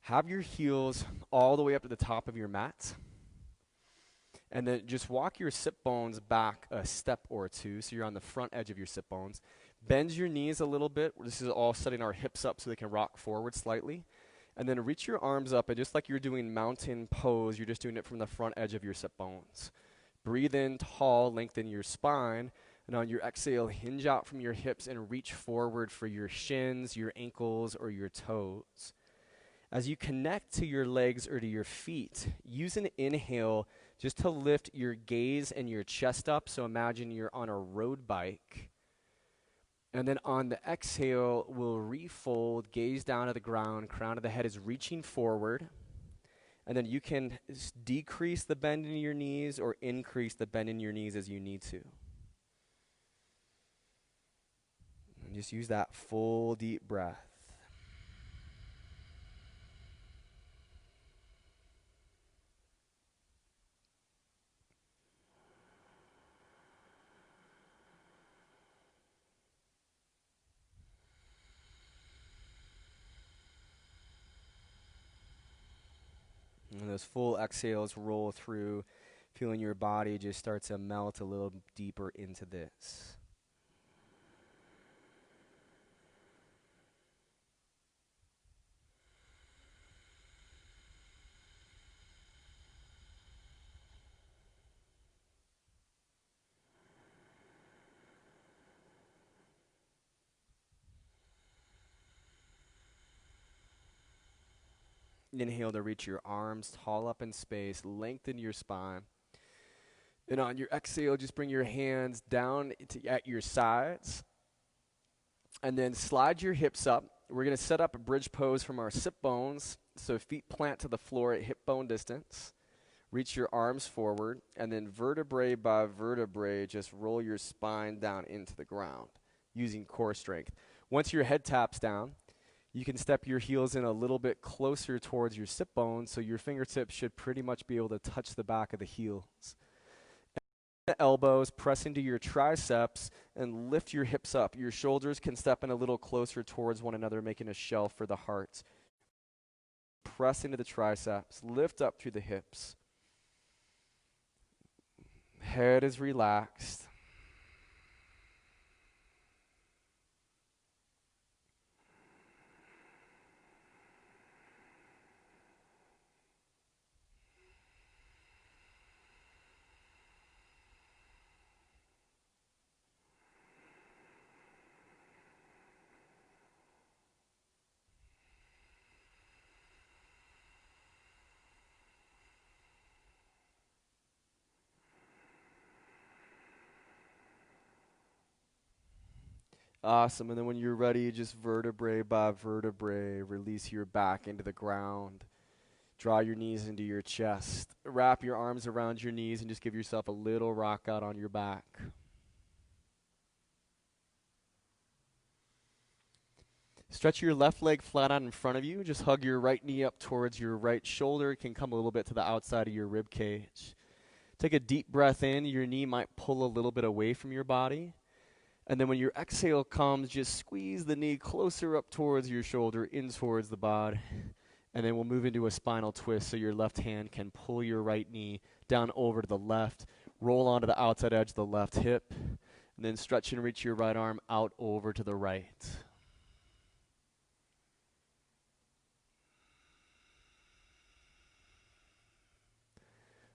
Have your heels all the way up to the top of your mat. And then just walk your sit bones back a step or two, so you're on the front edge of your sit bones. Bend your knees a little bit. This is all setting our hips up so they can rock forward slightly. And then reach your arms up, and just like you're doing mountain pose, you're just doing it from the front edge of your sit bones. Breathe in tall, lengthen your spine, and on your exhale, hinge out from your hips and reach forward for your shins, your ankles, or your toes. As you connect to your legs or to your feet, use an inhale just to lift your gaze and your chest up. So imagine you're on a road bike. And then on the exhale, we'll refold, gaze down to the ground, crown of the head is reaching forward. And then you can decrease the bend in your knees or increase the bend in your knees as you need to. And just use that full deep breath. And those full exhales roll through, feeling your body just start to melt a little deeper into this. Inhale to reach your arms tall up in space, lengthen your spine. And on your exhale, just bring your hands down at your sides. And then slide your hips up. We're going to set up a bridge pose from our sit bones. So feet plant to the floor at hip bone distance. Reach your arms forward. And then vertebrae by vertebrae, just roll your spine down into the ground using core strength. Once your head taps down, you can step your heels in a little bit closer towards your sit bones, so your fingertips should pretty much be able to touch the back of the heels. The elbows, press into your triceps, and lift your hips up. Your shoulders can step in a little closer towards one another, making a shelf for the heart. Press into the triceps, lift up through the hips. Head is relaxed. Awesome. And then when you're ready, just vertebrae by vertebrae, release your back into the ground. Draw your knees into your chest. Wrap your arms around your knees and just give yourself a little rock out on your back. Stretch your left leg flat out in front of you. Just hug your right knee up towards your right shoulder. It can come a little bit to the outside of your rib cage. Take a deep breath in. Your knee might pull a little bit away from your body. And then when your exhale comes, just squeeze the knee closer up towards your shoulder, in towards the body. And then we'll move into a spinal twist so your left hand can pull your right knee down over to the left, roll onto the outside edge of the left hip, and then stretch and reach your right arm out over to the right.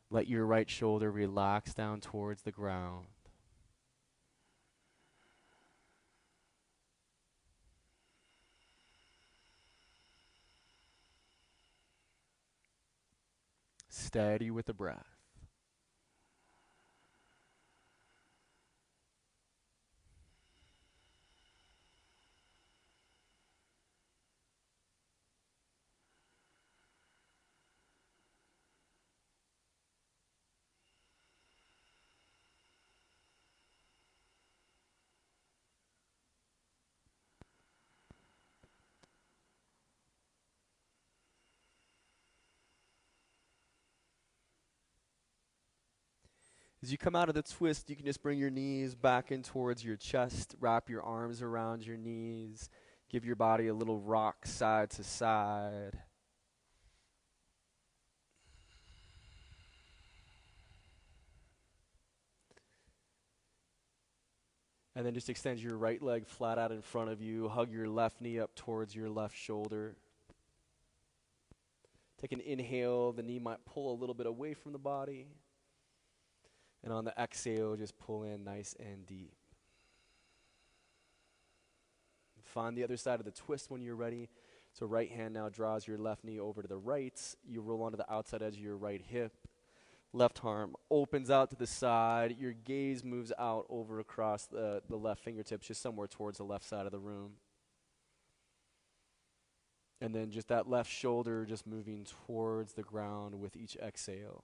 Let your right shoulder relax down towards the ground. Steady with the breath. As you come out of the twist, you can just bring your knees back in towards your chest, wrap your arms around your knees, give your body a little rock side to side. And then just extend your right leg flat out in front of you, hug your left knee up towards your left shoulder. Take an inhale, the knee might pull a little bit away from the body. And on the exhale, just pull in nice and deep. Find the other side of the twist when you're ready. So right hand now draws your left knee over to the right. You roll onto the outside edge of your right hip. Left arm opens out to the side. Your gaze moves out over across the left fingertips, just somewhere towards the left side of the room. And then just that left shoulder just moving towards the ground with each exhale.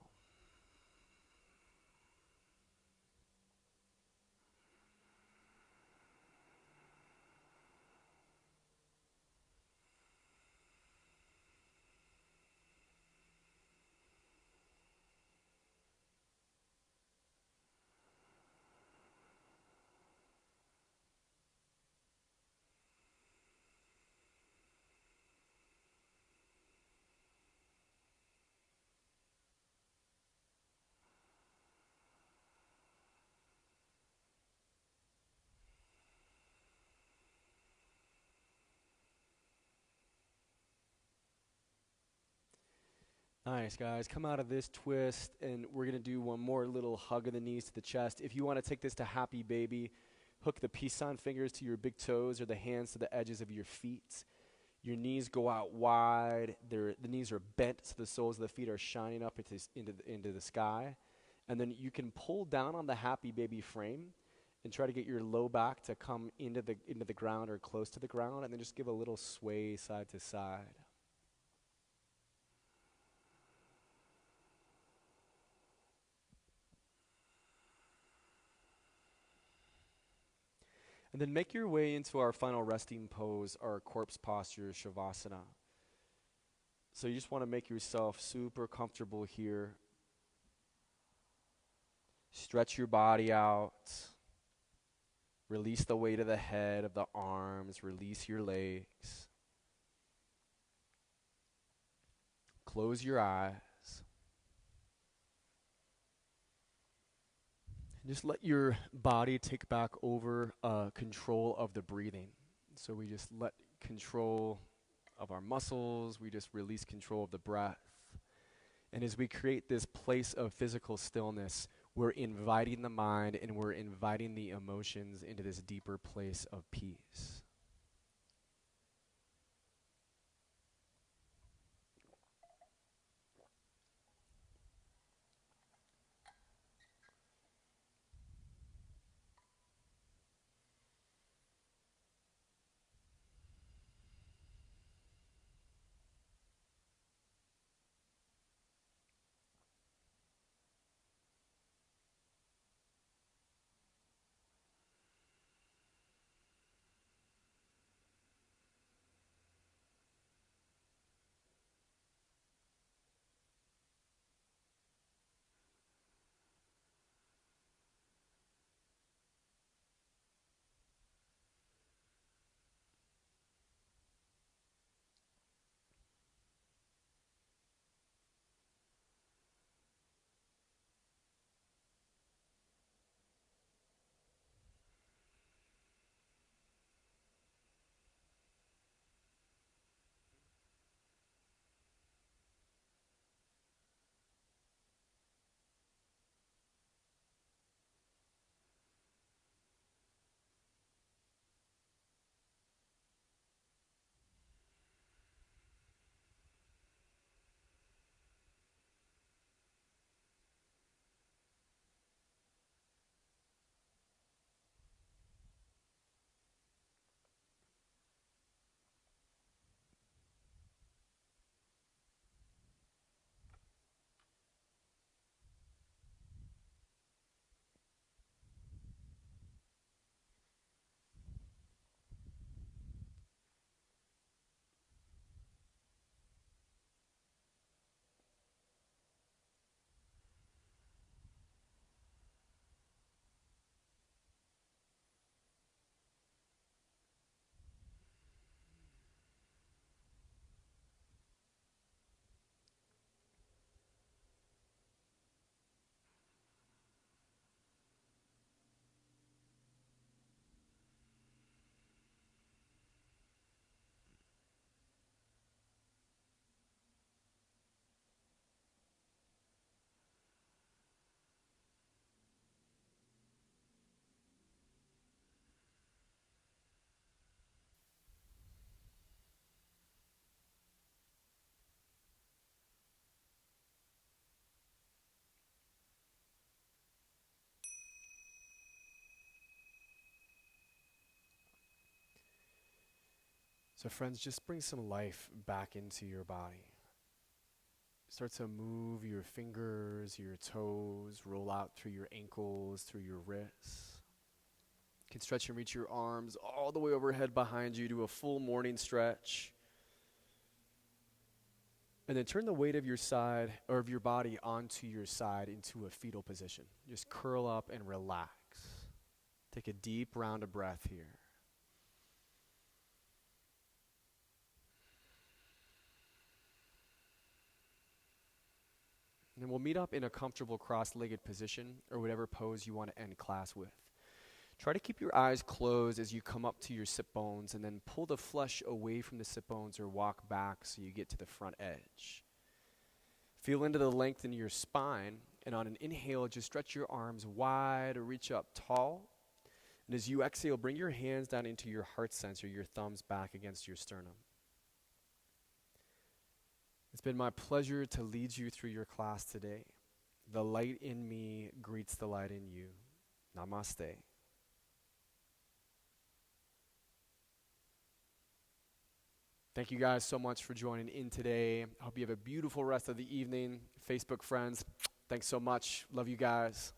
Nice, guys. Come out of this twist, and we're going to do one more little hug of the knees to the chest. If you want to take this to happy baby, hook the peace sign fingers to your big toes or the hands to the edges of your feet. Your knees go out wide. The knees are bent, so the soles of the feet are shining up into the sky. And then you can pull down on the happy baby frame and try to get your low back to come into the ground or close to the ground, and then just give a little sway side to side. And then make your way into our final resting pose, our corpse posture, Shavasana. So you just want to make yourself super comfortable here. Stretch your body out. Release the weight of the head, of the arms. Release your legs. Close your eyes. Just let your body take back over control of the breathing. So we just let control of our muscles. We just release control of the breath. And as we create this place of physical stillness, we're inviting the mind and we're inviting the emotions into this deeper place of peace. So friends, just bring some life back into your body. Start to move your fingers, your toes, roll out through your ankles, through your wrists. You can stretch and reach your arms all the way overhead behind you to a full morning stretch. And then turn the weight of your side or of your body onto your side into a fetal position. Just curl up and relax. Take a deep round of breath here. And then we'll meet up in a comfortable cross-legged position or whatever pose you want to end class with. Try to keep your eyes closed as you come up to your sit bones and then pull the flesh away from the sit bones or walk back so you get to the front edge. Feel into the length in your spine, and on an inhale, just stretch your arms wide or reach up tall. And as you exhale, bring your hands down into your heart center, your thumbs back against your sternum. It's been my pleasure to lead you through your class today. The light in me greets the light in you. Namaste. Thank you guys so much for joining in today. I hope you have a beautiful rest of the evening. Facebook friends, thanks so much. Love you guys.